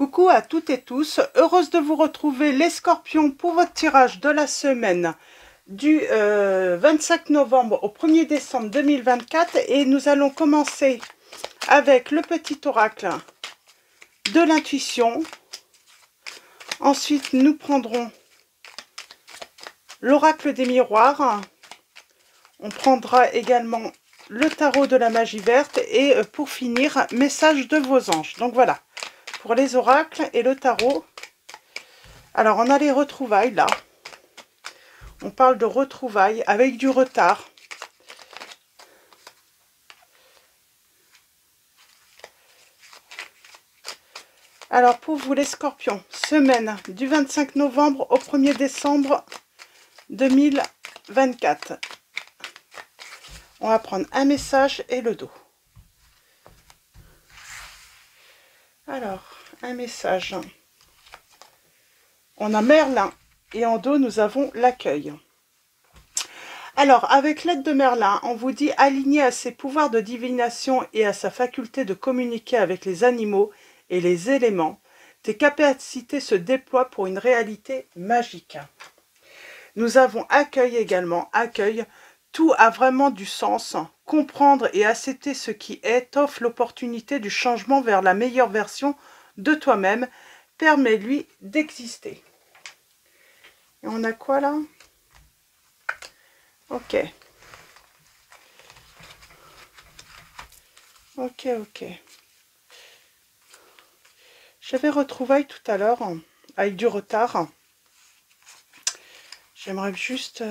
Coucou à toutes et tous, heureuse de vous retrouver les scorpions pour votre tirage de la semaine du 25 novembre au 1er décembre 2024 et nous allons commencer avec le petit oracle de l'intuition. Ensuite nous prendrons l'oracle des miroirs, on prendra également le tarot de la magie verte et pour finir, message de vos anges. Donc voilà, pour les oracles et le tarot. Alors on a les retrouvailles là. On parle de retrouvailles avec du retard. Alors pour vous les scorpions, semaine du 25 novembre au 1er décembre 2024. On va prendre un message et le dos. Alors, un message. On a Merlin et en dos, nous avons l'accueil. Alors, avec l'aide de Merlin, on vous dit aligné à ses pouvoirs de divination et à sa faculté de communiquer avec les animaux et les éléments, tes capacités se déploient pour une réalité magique. Nous avons accueil également, accueil. Tout a vraiment du sens. Comprendre et accepter ce qui est t'offre l'opportunité du changement vers la meilleure version de toi-même. Permets-lui d'exister. Et on a quoi là? Ok. Ok, ok. J'avais retrouvailles tout à l'heure avec du retard. J'aimerais juste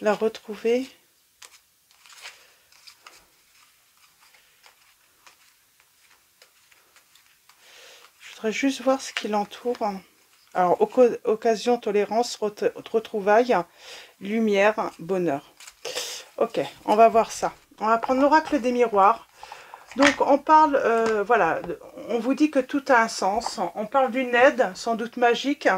la retrouver. Je voudrais juste voir ce qui l'entoure. Alors, occasion, tolérance, retrouvailles, lumière, bonheur. Ok, on va voir ça. On va prendre l'oracle des miroirs. Donc, on parle, voilà, on vous dit que tout a un sens. On parle d'une aide, sans doute magique.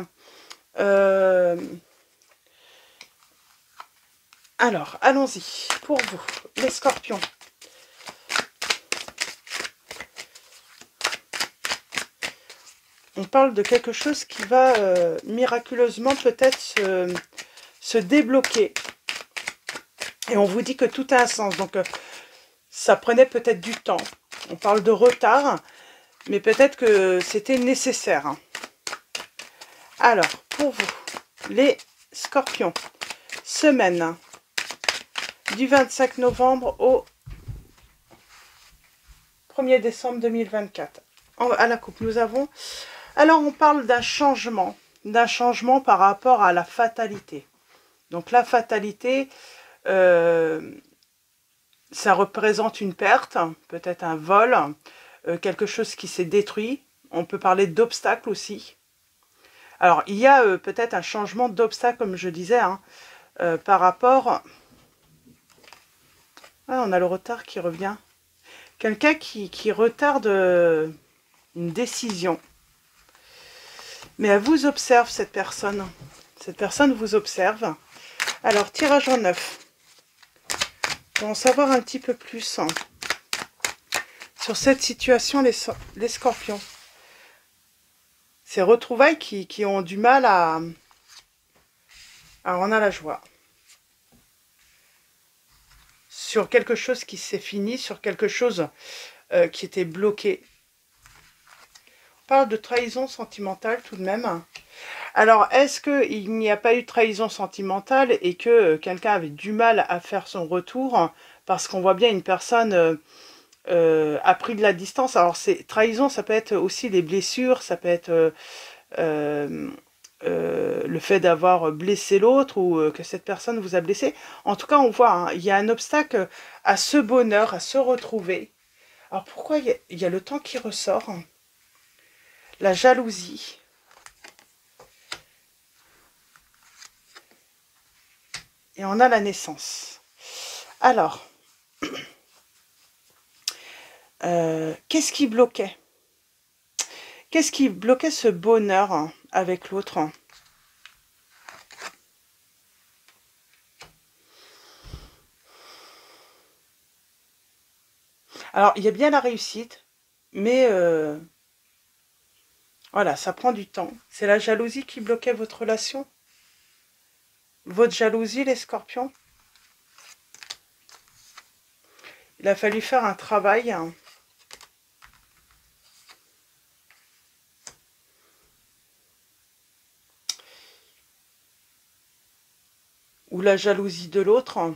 Alors, allons-y. Pour vous, les scorpions. On parle de quelque chose qui va miraculeusement peut-être se débloquer. Et on vous dit que tout a un sens. Donc, ça prenait peut-être du temps. On parle de retard, mais peut-être que c'était nécessaire. Alors, pour vous, les scorpions, semaine du 25 novembre au 1er décembre 2024. À la coupe, nous avons... Alors, on parle d'un changement par rapport à la fatalité. Donc, la fatalité, ça représente une perte, peut-être un vol, quelque chose qui s'est détruit. On peut parler d'obstacles aussi. Alors, il y a peut-être un changement d'obstacle, comme je disais, hein, par rapport... Ah, on a le retard qui revient. Quelqu'un qui retarde une décision. Mais elle vous observe, cette personne. Cette personne vous observe. Alors, tirage en 9. Pour en savoir un petit peu plus hein, sur cette situation, les scorpions. Ces retrouvailles qui ont du mal à... Alors, on a la joie. Sur quelque chose qui s'est fini, sur quelque chose qui était bloqué. On parle de trahison sentimentale tout de même. Alors, est-ce qu'il n'y a pas eu de trahison sentimentale et que quelqu'un avait du mal à faire son retour parce qu'on voit bien une personne a pris de la distance. Alors, trahison, ça peut être aussi les blessures, ça peut être le fait d'avoir blessé l'autre ou que cette personne vous a blessé. En tout cas, on voit, hein, il y a un obstacle à ce bonheur, à se retrouver. Alors, pourquoi il y a le temps qui ressort? La jalousie. Et on a la naissance. Alors, qu'est-ce qui bloquait? Qu'est-ce qui bloquait ce bonheur avec l'autre? Alors, il y a bien la réussite, mais Voilà, ça prend du temps. C'est la jalousie qui bloquait votre relation? Votre jalousie, les scorpions? Il a fallu faire un travail. Ou la jalousie de l'autre.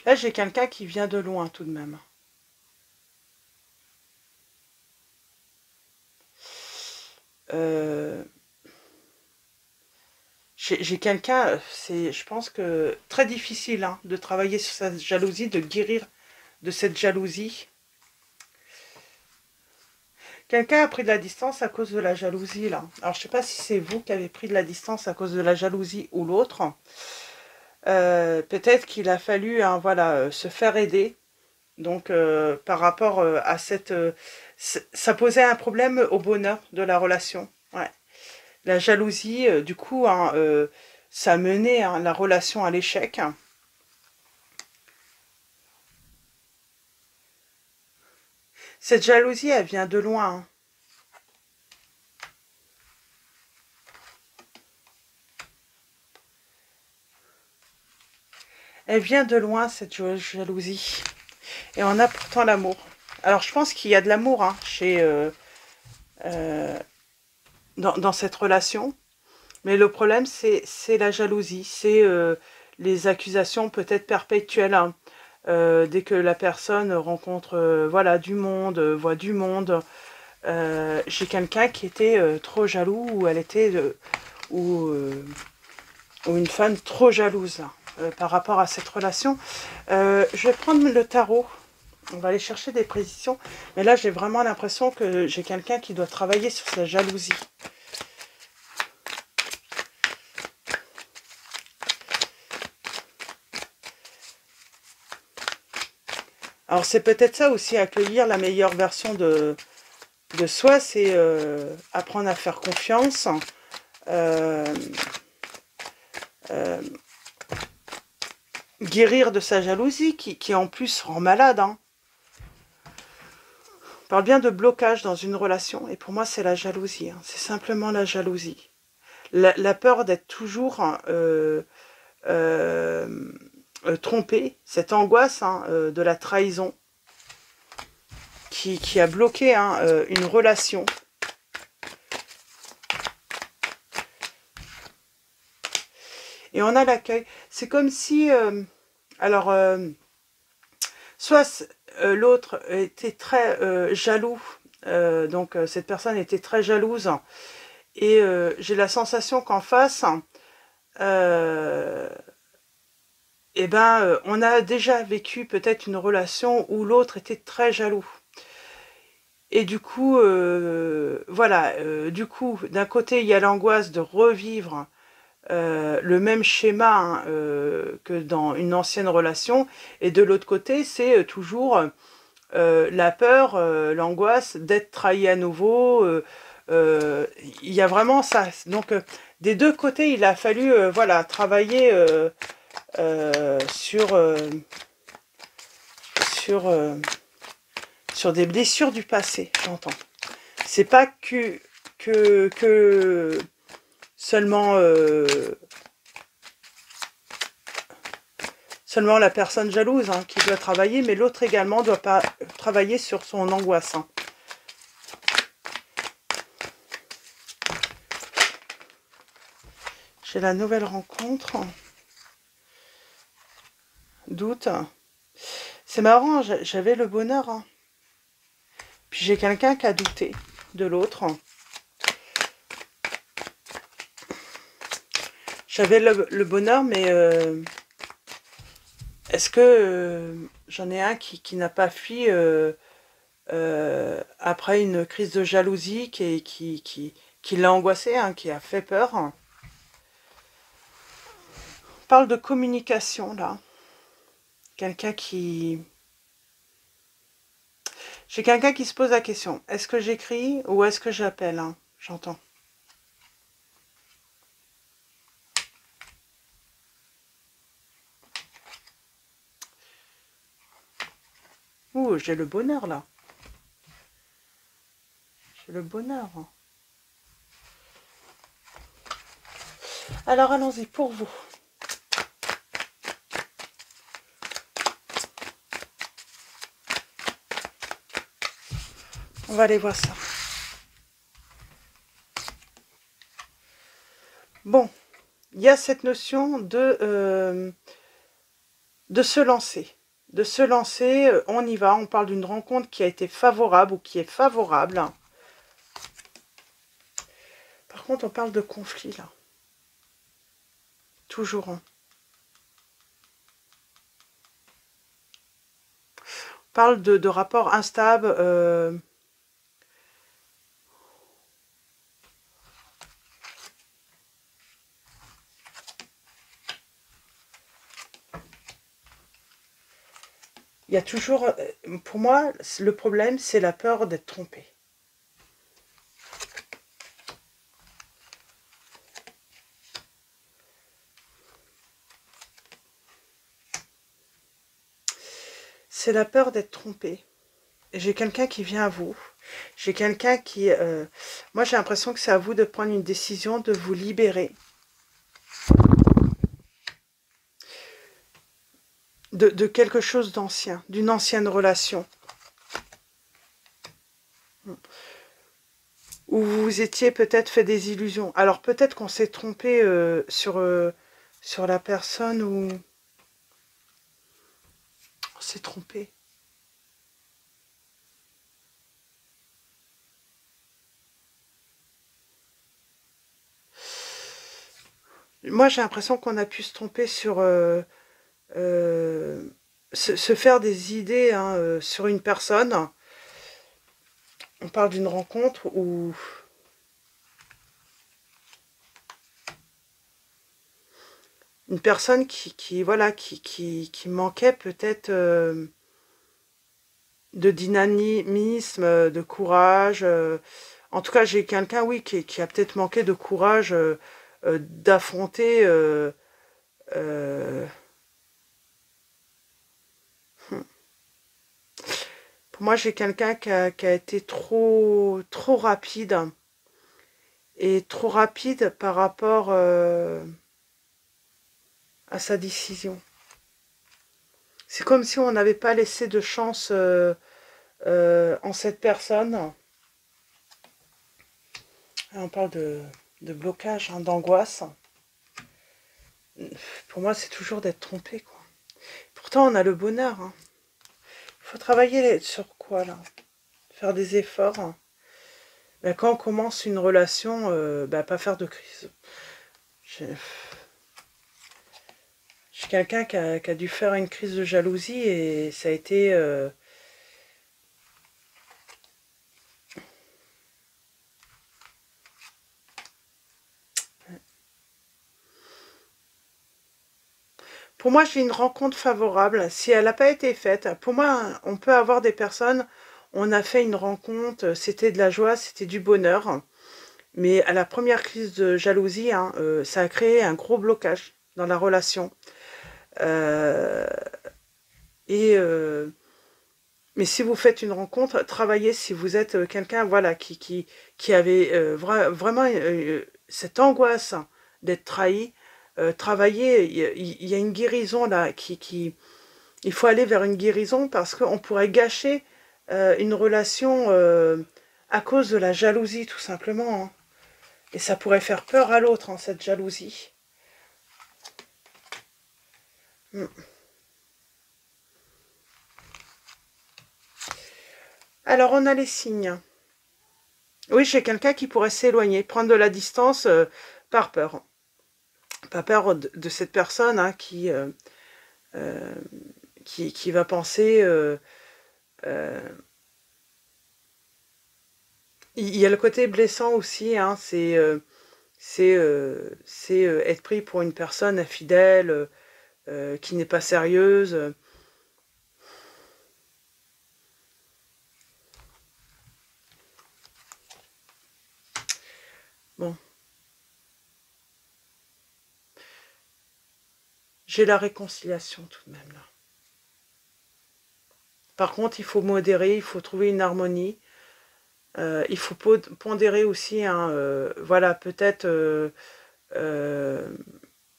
Là, j'ai quelqu'un qui vient de loin tout de même. J'ai quelqu'un, c'est, je pense que très difficile hein, de travailler sur sa jalousie, de guérir de cette jalousie. Quelqu'un a pris de la distance à cause de la jalousie, là. Alors, je sais pas si c'est vous qui avez pris de la distance à cause de la jalousie ou l'autre. Peut-être qu'il a fallu, hein, voilà, se faire aider. Donc, par rapport à cette... ça posait un problème au bonheur de la relation. Ouais. La jalousie, du coup, hein, ça menait hein, la relation à l'échec. Cette jalousie, elle vient de loin. Hein. Elle vient de loin, cette jalousie. Et on a pourtant l'amour. Alors, je pense qu'il y a de l'amour hein, dans cette relation. Mais le problème, c'est la jalousie. C'est les accusations peut-être perpétuelles. Hein. Dès que la personne rencontre voilà, du monde, voit du monde. J'ai quelqu'un qui était trop jaloux ou elle était... ou une femme trop jalouse par rapport à cette relation. Je vais prendre le tarot. On va aller chercher des précisions. Mais là, j'ai vraiment l'impression que j'ai quelqu'un qui doit travailler sur sa jalousie. Alors, c'est peut-être ça aussi, accueillir la meilleure version de soi. C'est apprendre à faire confiance. Guérir de sa jalousie, qui en plus rend malade. Hein. On parle bien de blocage dans une relation. Et pour moi, c'est la jalousie. Hein. C'est simplement la jalousie. La peur d'être toujours trompé, cette angoisse hein, de la trahison qui a bloqué hein, une relation. Et on a l'accueil. C'est comme si... alors, soit l'autre était très jaloux, donc cette personne était très jalouse, et j'ai la sensation qu'en face... eh ben, on a déjà vécu peut-être une relation où l'autre était très jaloux. Et du coup, voilà, du coup, d'un côté, il y a l'angoisse de revivre le même schéma hein, que dans une ancienne relation, et de l'autre côté, c'est toujours la peur, l'angoisse d'être trahi à nouveau. Il y a vraiment ça. Donc, des deux côtés, il a fallu voilà, travailler sur, sur, sur des blessures du passé, j'entends. C'est pas que seulement seulement la personne jalouse hein, qui doit travailler, mais l'autre également doit pas travailler sur son angoisse. Hein. J'ai la nouvelle rencontre. Doute. C'est marrant, j'avais le bonheur. Hein. Puis j'ai quelqu'un qui a douté de l'autre. J'avais le bonheur, mais est-ce que j'en ai un qui n'a pas fui après une crise de jalousie qui l'a angoissé, hein, qui a fait peur. On parle de communication, là. Quelqu'un qui... J'ai quelqu'un qui se pose la question. Est-ce que j'écris ou est-ce que j'appelle hein? J'entends. Ouh, j'ai le bonheur, là. C'est le bonheur. Alors allons-y pour vous. On va aller voir ça. Bon, il y a cette notion de se lancer. De se lancer, on y va, on parle d'une rencontre qui a été favorable ou qui est favorable. Par contre, on parle de conflit, là. Toujours. On parle de rapports instables. Il y a toujours, pour moi, le problème, c'est la peur d'être trompé. C'est la peur d'être trompé. J'ai quelqu'un qui vient à vous. J'ai quelqu'un qui... moi, j'ai l'impression que c'est à vous de prendre une décision, de vous libérer. De quelque chose d'ancien, d'une ancienne relation. Où vous vous étiez peut-être fait des illusions. Alors peut-être qu'on s'est trompé sur la personne où... On s'est trompé. Moi, j'ai l'impression qu'on a pu se tromper sur... se faire des idées hein, sur une personne. On parle d'une rencontre où... Une personne voilà, qui manquait peut-être de dynamisme, de courage. En tout cas, j'ai quelqu'un, oui, qui a peut-être manqué de courage d'affronter... Pour moi, j'ai quelqu'un qui a été trop rapide. Et trop rapide par rapport à sa décision. C'est comme si on n'avait pas laissé de chance en cette personne. On parle de blocage, hein, d'angoisse. Pour moi, c'est toujours d'être trompé, quoi. Pourtant, on a le bonheur. Hein. Il faut travailler sur quoi, là? Faire des efforts. Hein. Ben, quand on commence une relation, ben, pas faire de crise. J'ai quelqu'un qui a dû faire une crise de jalousie et ça a été... Pour moi, j'ai une rencontre favorable. Si elle n'a pas été faite, pour moi, on peut avoir des personnes, on a fait une rencontre, c'était de la joie, c'était du bonheur. Mais à la première crise de jalousie, hein, ça a créé un gros blocage dans la relation. Euh, mais si vous faites une rencontre, travaillez si vous êtes quelqu'un voilà, qui avait vraiment cette angoisse d'être trahi. Travailler, il y a une guérison là, il faut aller vers une guérison parce qu'on pourrait gâcher une relation à cause de la jalousie tout simplement. Hein. Et ça pourrait faire peur à l'autre, hein, cette jalousie. Mm. Alors on a les signes. Oui, j'ai quelqu'un qui pourrait s'éloigner, prendre de la distance par peur. Pas peur de cette personne hein, qui va penser... il y a le côté blessant aussi, hein, c'est être pris pour une personne infidèle, qui n'est pas sérieuse. Bon. J'ai la réconciliation tout de même là. Par contre, il faut modérer, il faut trouver une harmonie. Il faut pondérer aussi, hein, voilà, peut-être,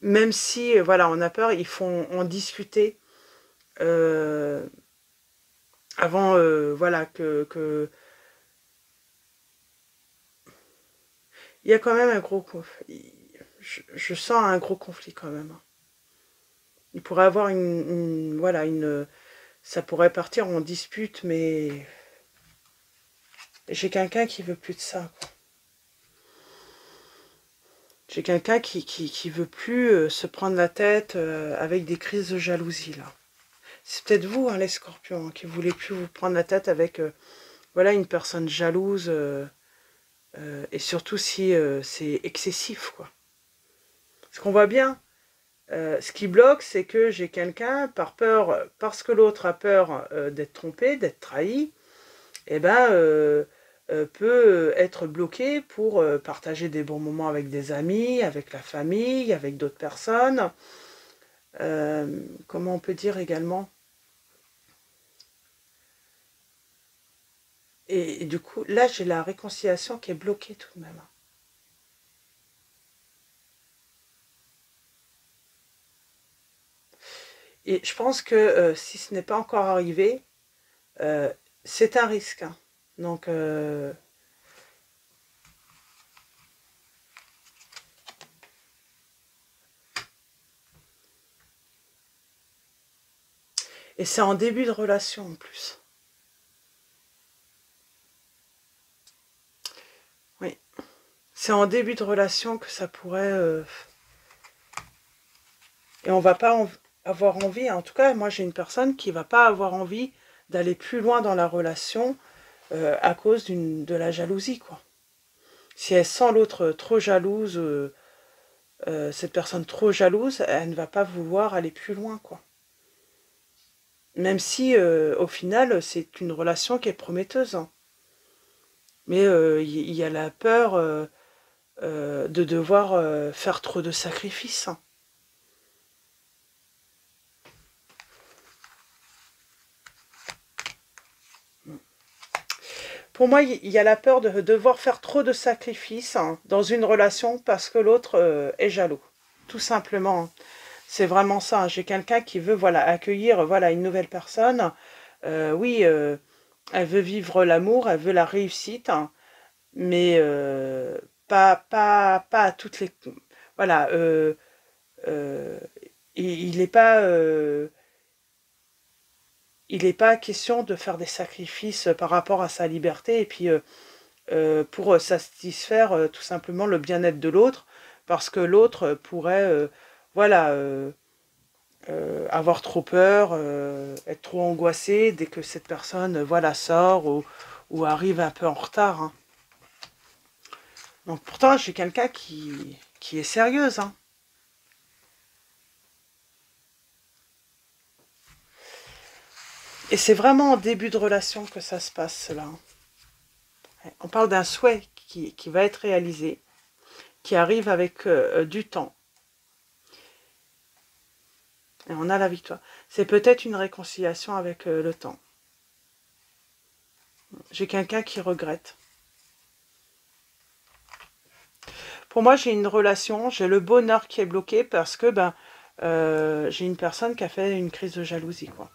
même si, voilà, on a peur, il faut en discuter avant, voilà, il y a quand même un gros conflit. Je sens un gros conflit quand même. Il pourrait avoir voilà, ça pourrait partir en dispute, mais j'ai quelqu'un qui veut plus de ça, quoi. J'ai quelqu'un qui veut plus se prendre la tête avec des crises de jalousie, là. C'est peut-être vous, hein, les scorpions, hein, qui voulez plus vous prendre la tête avec voilà, une personne jalouse, et surtout si c'est excessif, quoi. Parce qu'on voit bien, ce qui bloque, c'est que j'ai quelqu'un, par peur, parce que l'autre a peur d'être trompé, d'être trahi, eh ben, peut être bloqué pour partager des bons moments avec des amis, avec la famille, avec d'autres personnes. Comment on peut dire également? Et du coup, là, j'ai la réconciliation qui est bloquée tout de même. Et je pense que si ce n'est pas encore arrivé, c'est un risque, hein. Donc, et c'est en début de relation en plus. Oui, c'est en début de relation que ça pourrait... et on va pas avoir envie, en tout cas, moi j'ai une personne qui va pas avoir envie d'aller plus loin dans la relation à cause de la jalousie, quoi. Si elle sent l'autre trop jalouse, cette personne trop jalouse, elle ne va pas vouloir aller plus loin, quoi. Même si, au final, c'est une relation qui est prometteuse, hein. Mais il y a la peur de devoir faire trop de sacrifices, hein. Pour moi, il y a la peur de devoir faire trop de sacrifices, hein, dans une relation parce que l'autre est jaloux. Tout simplement. C'est vraiment ça, hein. J'ai quelqu'un qui veut, voilà, accueillir, voilà, une nouvelle personne. Oui, elle veut vivre l'amour, elle veut la réussite, hein, mais pas à toutes les... Voilà, euh, il n'est pas... il n'est pas question de faire des sacrifices par rapport à sa liberté et puis pour satisfaire tout simplement le bien-être de l'autre, parce que l'autre pourrait voilà, avoir trop peur, être trop angoissé dès que cette personne voilà, sort ou arrive un peu en retard, hein. Donc pourtant j'ai quelqu'un qui est sérieuse, hein. Et c'est vraiment en début de relation que ça se passe là. On parle d'un souhait qui va être réalisé, qui arrive avec du temps. Et on a la victoire. C'est peut-être une réconciliation avec le temps. J'ai quelqu'un qui regrette. Pour moi, j'ai une relation, j'ai le bonheur qui est bloqué parce que ben, j'ai une personne qui a fait une crise de jalousie, quoi.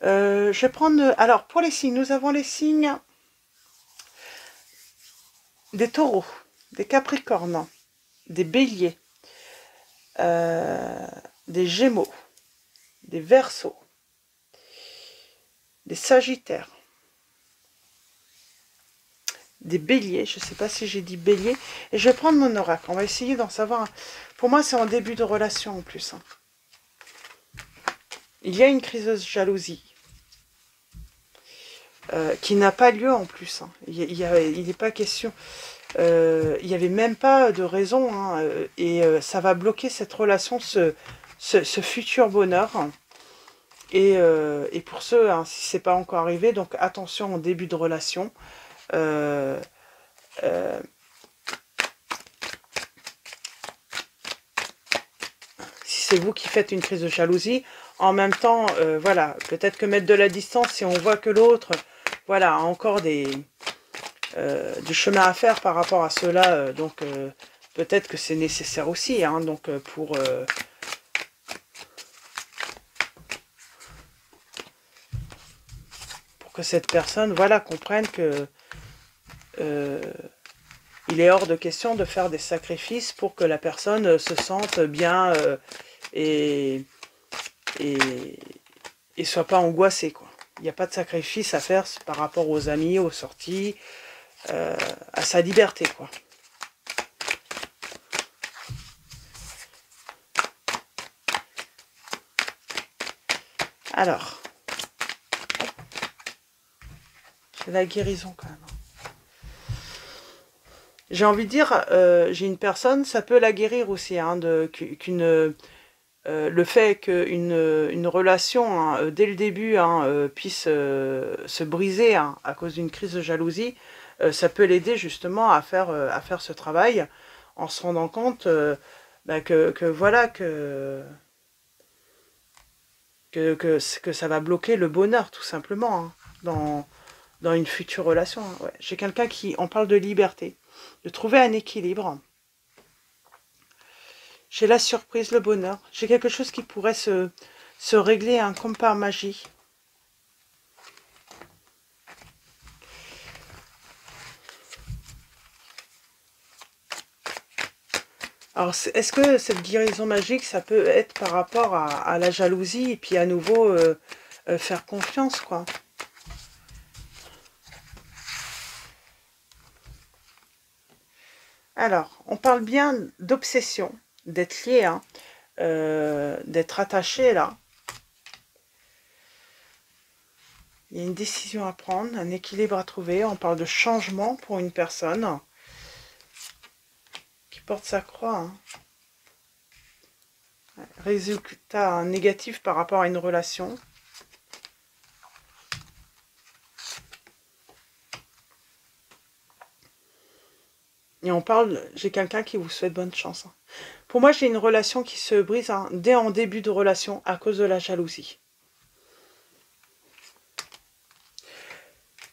Je vais prendre... Alors, pour les signes, nous avons les signes des taureaux, des capricornes, des béliers, des gémeaux, des verseaux, des sagittaires, des béliers, je ne sais pas si j'ai dit bélier, et je vais prendre mon oracle, on va essayer d'en savoir. Pour moi, c'est en début de relation en plus, hein. Il y a une crise de jalousie qui n'a pas lieu en plus, hein. Il n'est pas question, il n'y avait même pas de raison, hein, et ça va bloquer cette relation, ce futur bonheur. Et pour ceux, hein, si c'est pas encore arrivé, donc attention en début de relation. Euh, euh, si c'est vous qui faites une crise de jalousie, en même temps, voilà, peut-être que mettre de la distance, si on voit que l'autre, voilà, a encore du chemin à faire par rapport à cela, donc peut-être que c'est nécessaire aussi, hein, donc pour que cette personne, voilà, comprenne que il est hors de question de faire des sacrifices pour que la personne se sente bien et, et soit pas angoissée, quoi. Il n'y a pas de sacrifice à faire par rapport aux amis, aux sorties, à sa liberté, quoi. Alors, c'est la guérison quand même. J'ai envie de dire, j'ai une personne, ça peut la guérir aussi, hein, le fait qu'une relation, hein, dès le début, hein, puisse se briser, hein, à cause d'une crise de jalousie, ça peut l'aider justement à faire ce travail, en se rendant compte bah, voilà, que ça va bloquer le bonheur, tout simplement, hein, dans une future relation. Hein, ouais. J'ai quelqu'un qui en parle de liberté, de trouver un équilibre. J'ai la surprise, le bonheur. J'ai quelque chose qui pourrait se régler, hein, comme par magie. Alors, est-ce que cette guérison magique, ça peut être par rapport à la jalousie, et puis à nouveau faire confiance, quoi. Alors, on parle bien d'obsession, d'être lié, hein, d'être attaché, là. Il y a une décision à prendre, un équilibre à trouver. On parle de changement pour une personne qui porte sa croix, hein. Résultat négatif par rapport à une relation. Et on parle, j'ai quelqu'un qui vous souhaite bonne chance. Hein. Pour moi, j'ai une relation qui se brise, hein, dès en début de relation à cause de la jalousie.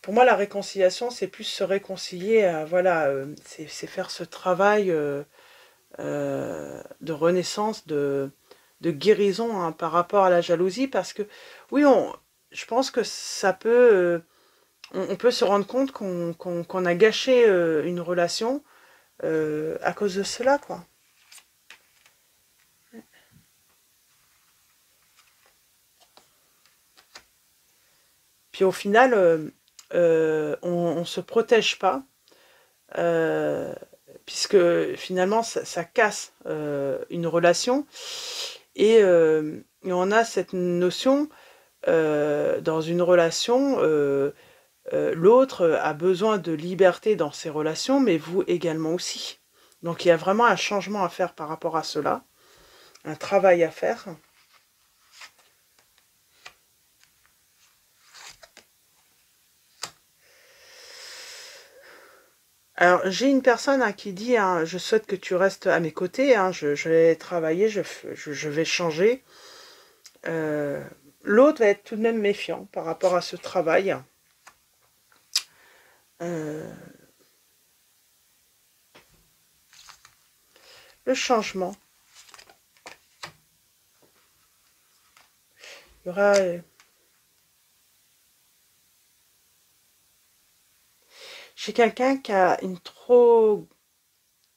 Pour moi, la réconciliation, c'est plus se réconcilier, voilà, c'est faire ce travail de renaissance, de guérison, hein, par rapport à la jalousie, parce que, oui, je pense que ça peut, on peut se rendre compte qu'on a gâché une relation à cause de cela, quoi. Puis au final, on ne se protège pas, puisque finalement, ça casse une relation. Et on a cette notion, dans une relation, l'autre a besoin de liberté dans ses relations, mais vous également aussi. Donc il y a vraiment un changement à faire par rapport à cela, un travail à faire. Alors, j'ai une personne, hein, qui dit, hein, je souhaite que tu restes à mes côtés, hein, je vais travailler, je vais changer. L'autre va être tout de même méfiant par rapport à ce travail. Le changement. Il y aura... j'ai quelqu'un qui a une trop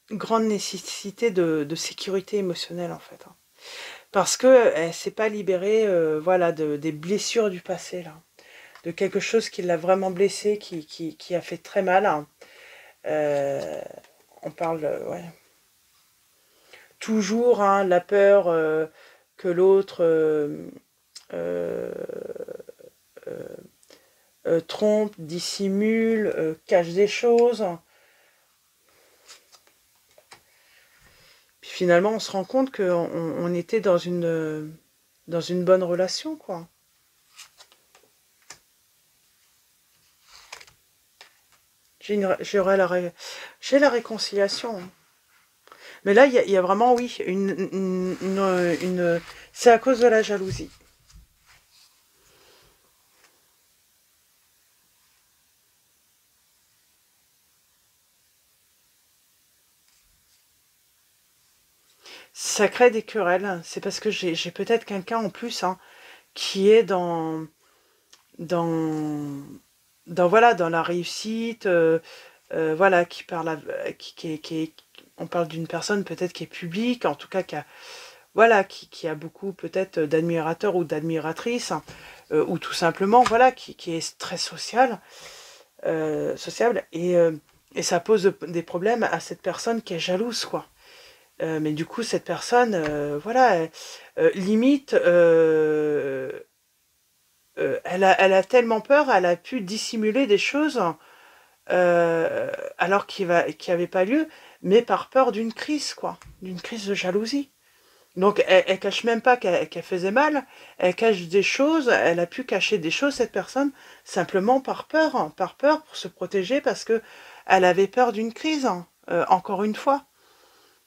grande nécessité de sécurité émotionnelle, en fait. Hein. Parce qu'elle ne s'est pas libérée, voilà, des blessures du passé, là. De quelque chose qui l'a vraiment blessée, qui a fait très mal. Hein. On parle, ouais. Toujours, hein, la peur que l'autre trompe, dissimule, cache des choses. Puis finalement, on se rend compte qu'on était dans une bonne relation, quoi. J'ai la réconciliation. Mais là, il y a vraiment, oui, c'est à cause de la jalousie. ça crée des querelles. C'est parce que j'ai peut-être quelqu'un en plus, hein, qui est dans, voilà, dans la réussite, voilà, qui parle, on parle d'une personne peut-être qui est publique, en tout cas qui a, voilà, qui a beaucoup peut-être d'admirateurs ou d'admiratrices, hein, ou tout simplement, voilà, qui est très sociable, et ça pose des problèmes à cette personne qui est jalouse, quoi. Mais du coup, cette personne, voilà, limite, elle a tellement peur, elle a pu dissimuler des choses, alors qu'il n'y avait pas lieu, mais par peur d'une crise, quoi, d'une crise de jalousie. Donc, elle cache même pas qu'elle faisait mal, elle cache des choses, elle a pu cacher des choses, cette personne, simplement par peur, hein, par peur pour se protéger, parce que elle avait peur d'une crise, hein, encore une fois.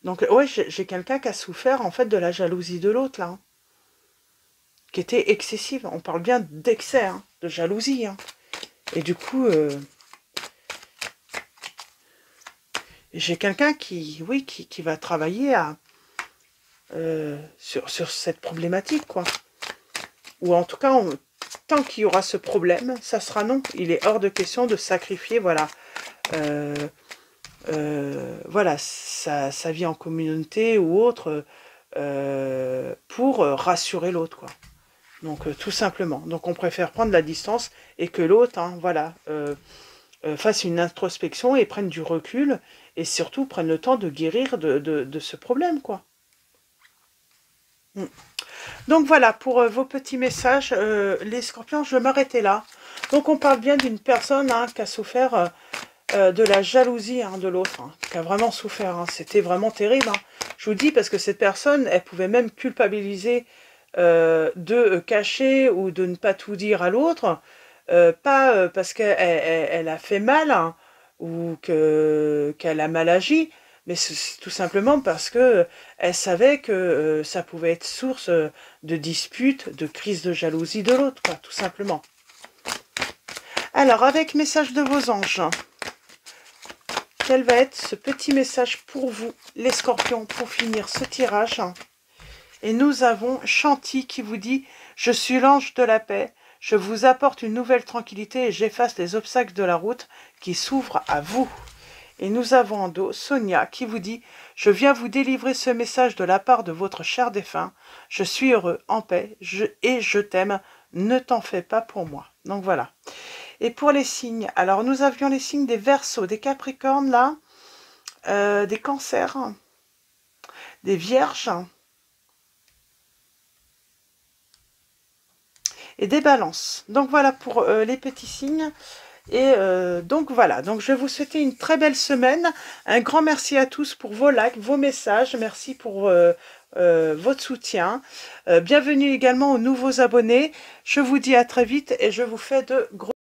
Donc, ouais, j'ai quelqu'un qui a souffert, en fait, de la jalousie de l'autre, là, hein, qui était excessive. On parle bien d'excès, hein, de jalousie, hein. Et du coup, j'ai quelqu'un qui, oui, qui va travailler sur cette problématique, quoi. Ou en tout cas, tant qu'il y aura ce problème, ça sera non. Il est hors de question de sacrifier, voilà, voilà, sa vie en communauté ou autre, pour rassurer l'autre, quoi. Donc, tout simplement. Donc, on préfère prendre la distance et que l'autre, hein, voilà, fasse une introspection et prenne du recul, et surtout prenne le temps de guérir de ce problème, quoi. Donc voilà, pour vos petits messages, les scorpions, je vais m'arrêter là. Donc on parle bien d'une personne, hein, qui a souffert de la jalousie, hein, de l'autre, hein, qui a vraiment souffert, hein. C'était vraiment terrible, hein. Je vous dis, parce que cette personne, elle pouvait même culpabiliser de cacher ou de ne pas tout dire à l'autre, pas parce qu'elle a fait mal, hein, ou qu'elle a mal agi, mais c'est tout simplement parce que elle savait que ça pouvait être source de disputes, de crises de jalousie de l'autre, quoi, tout simplement. Alors, avec message de vos anges, quel va être ce petit message pour vous, les scorpions, pour finir ce tirage? Et nous avons Chanty qui vous dit « Je suis l'ange de la paix, je vous apporte une nouvelle tranquillité et j'efface les obstacles de la route qui s'ouvrent à vous. » Et nous avons en dos Sonia qui vous dit « Je viens vous délivrer ce message de la part de votre cher défunt. Je suis heureux, en paix, et je t'aime. Ne t'en fais pas pour moi. » Donc voilà. Et pour les signes, alors nous avions les signes des Verseaux, des Capricornes là, des Cancers, des Vierges et des Balances. Donc voilà pour les petits signes. Et donc voilà, donc je vais vous souhaiter une très belle semaine. Un grand merci à tous pour vos likes, vos messages. Merci pour votre soutien. Bienvenue également aux nouveaux abonnés. Je vous dis à très vite et je vous fais de gros